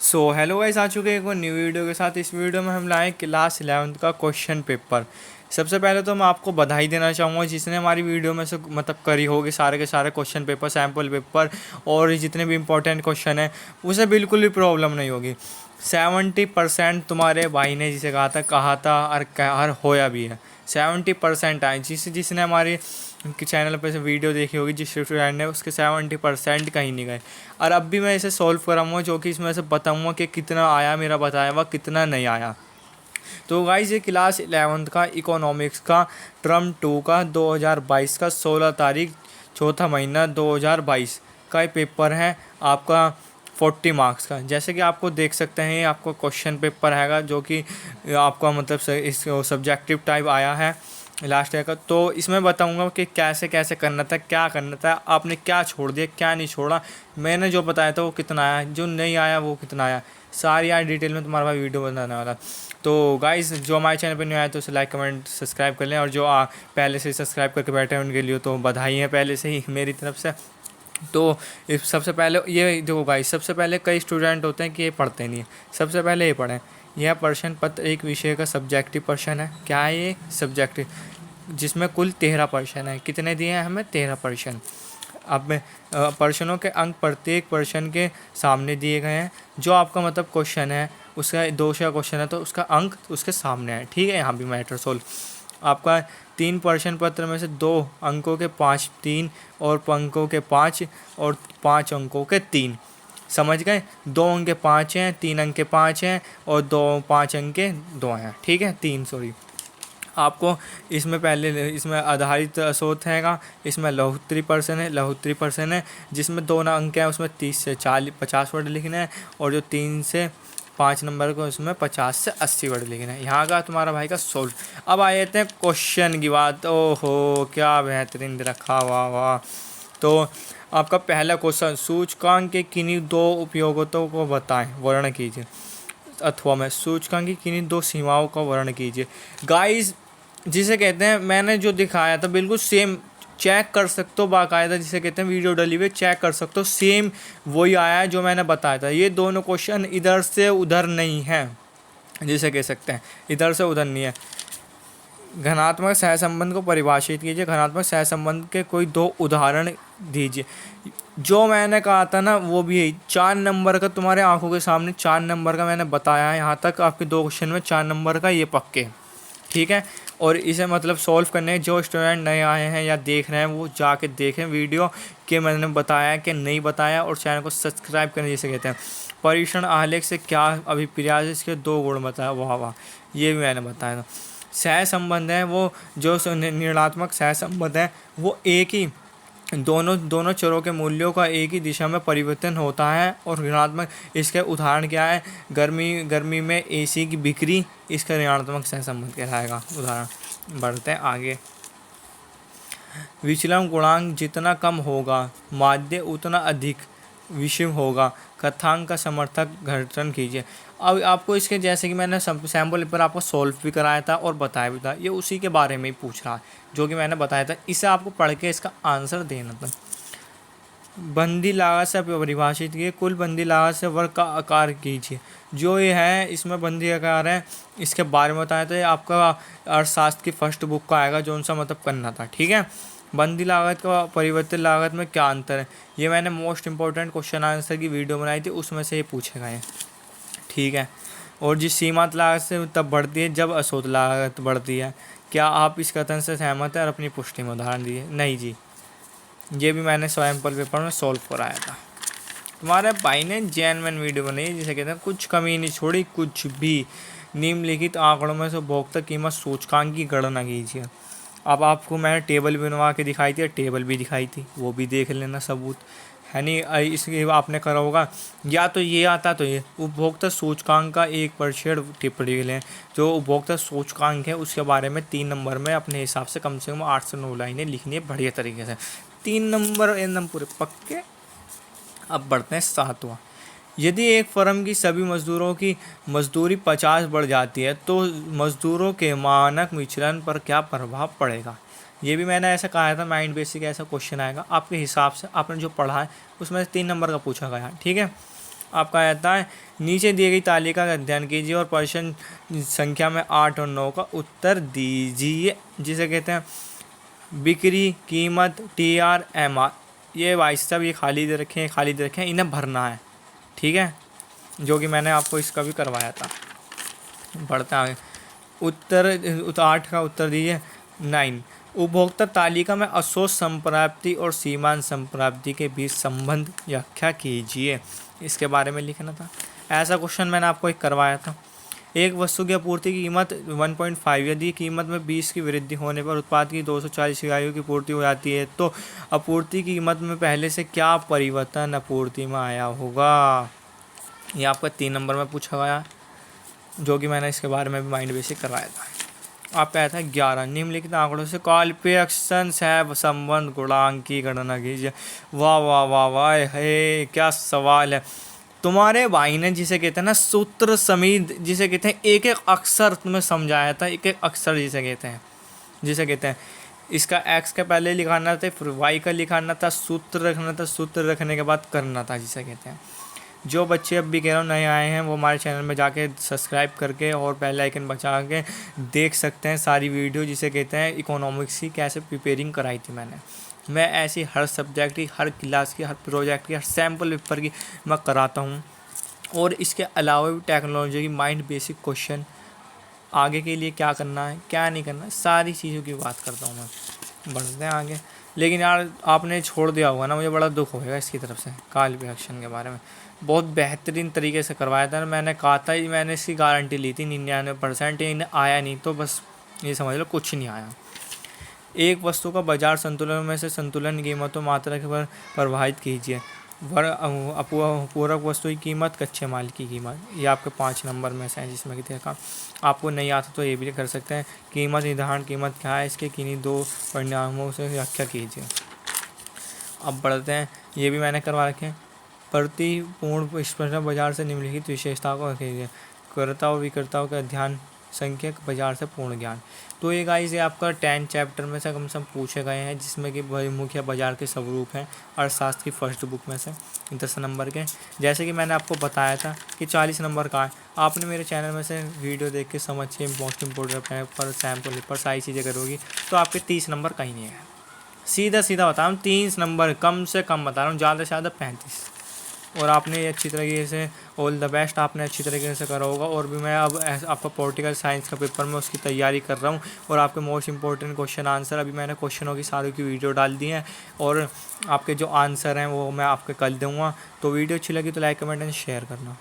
So hello guys, आ चुके हैं एक और न्यू वीडियो के साथ। इस वीडियो में हम लाए क्लास 11th का क्वेश्चन पेपर। सबसे पहले तो मैं आपको बधाई देना चाहूँगा जिसने हमारी वीडियो में से मतलब करी होगी सारे के सारे क्वेश्चन पेपर, सैम्पल पेपर और जितने भी इंपॉर्टेंट क्वेश्चन हैं उसे बिल्कुल भी प्रॉब्लम नहीं होगी। 70% तुम्हारे भाई ने जिसे कहा था और होया भी है। 70% आए जिसने हमारी उनके चैनल पर से वीडियो देखी होगी, जिस स्टूडेंट ने उसके 70% कहीं नहीं गए। और अब भी मैं इसे सॉल्व कराऊंगा, जो कि इसमें से बताऊंगा कि कितना आया, मेरा बताया हुआ कितना नहीं आया। तो गाइस, ये क्लास 11th का इकोनॉमिक्स का टर्म 2 का 2022 का 16 तारीख चौथा महीना 2022 का ये पेपर है आपका 40 मार्क्स का। जैसे कि आपको देख सकते हैं, आपको क्वेश्चन पेपर हैगा जो कि आपका मतलब इस सब्जेक्टिव टाइप आया है लास्ट ईयर का। तो इसमें बताऊंगा कि कैसे कैसे करना था, क्या करना था, आपने क्या छोड़ दिया, क्या नहीं छोड़ा, मैंने जो बताया था वो कितना आया, जो नहीं आया वो कितना आया, सारी यार डिटेल में तुम्हारा भाई वीडियो बनाने वाला। तो गाइस, जो हमारे चैनल पर नहीं आया तो उसे लाइक कमेंट सब्सक्राइब कर लें, और जो पहले से सब्सक्राइब करके बैठे हैं उनके लिए तो बधाई है पहले से ही मेरी तरफ से। तो सबसे पहले ये देखो गाइस, सबसे पहले कई स्टूडेंट होते हैं कि ये पढ़ते नहीं है। सबसे पहले ये पढ़ें, यह प्रश्न पत्र एक विषय का सब्जेक्टिव प्रश्न है। क्या है ये? सब्जेक्टिव, जिसमें कुल 13 प्रश्न है। कितने दिए हैं हमें? 13 प्रश्न। अब मैं प्रश्नों के अंक प्रत्येक प्रश्न के सामने दिए गए हैं। जो आपका मतलब क्वेश्चन है उसका 200 का क्वेश्चन है तो उसका अंक उसके सामने है। ठीक है, यहाँ भी मैटर सोल्व। आपका 3 प्रश्न पत्र में से 2 अंकों के 5 3 और अंकों के 5 और 5 अंकों के 3। समझ गए? 2 अंक के 5 हैं, 3 अंक के 5 हैं और 5 अंक के 2 हैं। ठीक है, 3 सॉरी। आपको इसमें पहले इसमें आधारित स्रोत हैगा, इसमें लघुत्तरी प्रश्न है, लघुत्तरी प्रश्न है जिसमें 2 अंक हैं, उसमें 30 से 50 वर्ड लिखने हैं, और जो 3 से 5 नंबर को उसमें 50 से 80 वर्ड लिखना है। यहाँ का तुम्हारा भाई का सोल्व। अब आ जाते हैं क्वेश्चन की बात। ओहो, क्या बेहतरीन दे रखा, वाह वाह। तो आपका पहला क्वेश्चन, सूचकांक के किन्हीं 2 उपयोगिताओं को बताएं, वर्ण कीजिए। अथवा में सूचकांक की किन्हीं 2 सीमाओं का वर्ण कीजिए। गाइस, जिसे कहते हैं मैंने जो दिखाया था बिल्कुल सेम, चेक कर सकते हो बाकायदा, जिसे कहते हैं वीडियो डली हुई, चेक कर सकते हो, सेम वही आया है जो मैंने बताया था। ये दोनों क्वेश्चन इधर से उधर नहीं है, जिसे कह सकते हैं इधर से उधर नहीं है। घनात्मक सहसंबंध को परिभाषित कीजिए। घनात्मक सहसंबंध के कोई 2 उदाहरण दीजिए। जो मैंने कहा था ना वो भी है। 4 नंबर का तुम्हारे आंखों के सामने 4 नंबर का मैंने बताया है। यहाँ तक आपके 2 क्वेश्चन में 4 नंबर का ये पक्के। ठीक है, और इसे मतलब सॉल्व करने जो स्टूडेंट नए आए हैं या देख रहे हैं वो जाके देखें वीडियो कि मैंने बताया कि नहीं बताया, और चैनल को सब्सक्राइब करने जिसे कहते हैं। परीक्षण आलेख से क्या अभिप्राय है, इसके 2 गुण बताया। वाह वाह, ये भी मैंने बताया था। सहसंबंध है वो जो निर्णात्मक सहसंबंध है वो एक ही दोनों चरों के मूल्यों का एक ही दिशा में परिवर्तन होता है। और ऋणात्मक, इसके उदाहरण क्या है? गर्मी में एसी की बिक्री, इसका ऋणात्मक सहसंबंध कहलाएगा उदाहरण। बढ़ते हैं आगे। विचलन गुणांक जितना कम होगा माध्य उतना अधिक विषम होगा। कथांक का समर्थक गठन कीजिए। अब आपको इसके जैसे कि मैंने सैम्पल पर आपको सॉल्व भी कराया था और बताया भी था, ये उसी के बारे में ही पूछ रहा है जो कि मैंने बताया था। इसे आपको पढ़ के इसका आंसर देना था। बंदी लागत से परिभाषित किए। कुल बंदी लागत से वर्ग का आकार कीजिए। जो ये है इसमें बंदी आकार है, इसके बारे में बताया था। ये आपका अर्थशास्त्र की फर्स्ट बुक का आएगा जो उनसा मतलब करना था। ठीक है, बंदी लागत का परिवर्तित लागत में क्या अंतर है, ये मैंने मोस्ट इंपॉर्टेंट क्वेश्चन आंसर की वीडियो बनाई थी, उसमें से ये पूछेगा ये। ठीक है, और जिस सीमांत लागत से तब बढ़ती है जब अशोध लागत बढ़ती है। क्या आप इस कथन से सहमत हैं और अपनी पुष्टि में उदाहरण दिए? नहीं जी, ये भी मैंने सैम्पल पेपर में सॉल्व कराया था। तुम्हारे भाई ने जेन्युइन वीडियो बनाई जिसे कहते हैं कुछ कमी नहीं छोड़ी, कुछ भी। निम्नलिखित आंकड़ों में से उपभोक्ता कीमत सूचकांक की गणना कीजिए। अब आपको मैंने टेबल बनवा के दिखाई थी, टेबल भी दिखाई थी, वो भी देख लेना सबूत है। नहीं इसके आपने करा होगा, या तो ये आता तो ये उपभोक्ता सूचकांक का 1% टिप्पणी लें। जो उपभोक्ता सूचकांक है उसके बारे में 3 नंबर में अपने हिसाब से कम 8 से 9 लाइनें लिखनी है बढ़िया तरीके से। 3 नंबर एकदम पूरे पक्के। अब बढ़ते हैं 7वां। यदि एक फर्म की सभी मजदूरों की मजदूरी 50 बढ़ जाती है तो मजदूरों के मानक विचलन पर क्या प्रभाव पड़ेगा? ये भी मैंने ऐसा कहा था, माइंड बेसिक ऐसा क्वेश्चन आएगा आपके हिसाब से, आपने जो पढ़ा है उसमें से 3 नंबर का पूछा गया। ठीक है, आपका आता है नीचे दी गई तालिका का अध्ययन कीजिए और प्रश्न संख्या में 8 और 9 का उत्तर दीजिए, जिसे कहते हैं बिक्री, कीमत, TR MR। ये भाई साहब ये खाली दे रखे हैं, खाली दे रखे हैं, इन्हें भरना है, ठीक है, जो कि मैंने आपको इसका भी करवाया था। बढ़ता है उत्तर 8 का उत्तर दीजिए 9। उपभोक्ता तालिका में अशोष संप्राप्ति और सीमांत संप्राप्ति के बीच संबंध व्याख्या कीजिए, इसके बारे में लिखना था। ऐसा क्वेश्चन मैंने आपको एक करवाया था। एक वस्तु की आपूर्ति की कीमत 1.5, यदि कीमत में 20 की वृद्धि होने पर उत्पाद की 240 इकाइयों की पूर्ति हो जाती है तो आपूर्ति की कीमत में पहले से क्या परिवर्तन आपूर्ति में आया होगा। ये आपका 3 नंबर में पूछा गया, जो कि मैंने इसके बारे में भी माइंड बेसिक करवाया था। आप कहता है 11, निम्नलिखित आंकड़ों से काल्पनिक सह संबंध गुणांक की गणना कीजिए। वाह वाह वाह वाह, हे क्या सवाल है। तुम्हारे भाई ने जिसे कहते हैं ना सूत्र समीत, जिसे कहते हैं एक एक अक्षर तुम्हें समझाया था, एक एक अक्षर जिसे कहते हैं इसका x का पहले लिखाना था, फिर y का लिखाना था, सूत्र रखना था, सूत्र रखने के बाद करना था, जिसे कहते हैं। जो बच्चे अब भी कह रहा हूँ नए आए हैं वो हमारे चैनल में जाके सब्सक्राइब करके और बेल आइकन बचा के देख सकते हैं सारी वीडियो, जिसे कहते हैं इकोनॉमिक्स की कैसे प्रिपेयरिंग कराई थी मैं ऐसी हर सब्जेक्ट की, हर क्लास की, हर प्रोजेक्ट की, हर सैम्पल पेपर की मैं कराता हूँ। और इसके अलावा भी टेक्नोलॉजी की माइंड बेसिक क्वेश्चन, आगे के लिए क्या करना है क्या नहीं करना है, सारी चीज़ों की बात करता हूँ मैं। बढ़ते हैं आगे। लेकिन यार आपने छोड़ दिया होगा ना, मुझे बड़ा दुख होगा इसकी तरफ से। काल्पनिक के बारे में बहुत बेहतरीन तरीके से करवाया था, मैंने कहा था, मैंने इसकी गारंटी ली थी 99%, इन्हें आया नहीं तो बस ये समझ लो कुछ नहीं आया। एक वस्तु का बाजार संतुलन में से संतुलन कीमतों मात्रा के पर प्रभावित कीजिए। पूरक वस्तु की कीमत, कच्चे माल की कीमत, ये आपके 5 नंबर में से है, जिसमें कि देखा आपको नहीं आता तो ये भी कर सकते हैं। कीमत निर्धारण, कीमत क्या है, इसके किन्हीं 2 परिणामों से व्याख्या कीजिए। अब बढ़ते हैं, ये भी मैंने करवा रखे हैं। प्रतिपूर्ण स्पष्ट बाजार से निम्नलिखित विशेषताओं को कीजिए। कर्ता और विक्रेताओं का ध्यान, संख्यक, बाजार से पूर्ण ज्ञान। तो ये गाइस ये आपका 10 चैप्टर में से कम से कम पूछे गए हैं, जिसमें कि मुख्य बाजार के स्वरूप हैं अर्थशास्त्र की फर्स्ट बुक में से 10 नंबर के। जैसे कि मैंने आपको बताया था कि 40 नंबर का है, आपने मेरे चैनल में से वीडियो देख के समझिए most important paper, sample paper, सारी चीज़ें करोगी तो आपके 30 नंबर कहीं नहीं है। सीधा सीधा बता रहा हूँ, 30 नंबर कम से कम बता रहा हूँ, ज़्यादा से ज़्यादा 35। और आपने अच्छी तरीके से, ऑल द बेस्ट, आपने अच्छी तरीके से करा होगा। और भी मैं अब आपका पॉलिटिकल साइंस का पेपर में उसकी तैयारी कर रहा हूँ, और आपके मोस्ट इंपॉर्टेंट क्वेश्चन आंसर अभी मैंने क्वेश्चनों की सारी की वीडियो डाल दी है, और आपके जो आंसर हैं वो मैं आपके कल दूँगा। तो वीडियो अच्छी लगी तो लाइक, कमेंट एंड शेयर करना।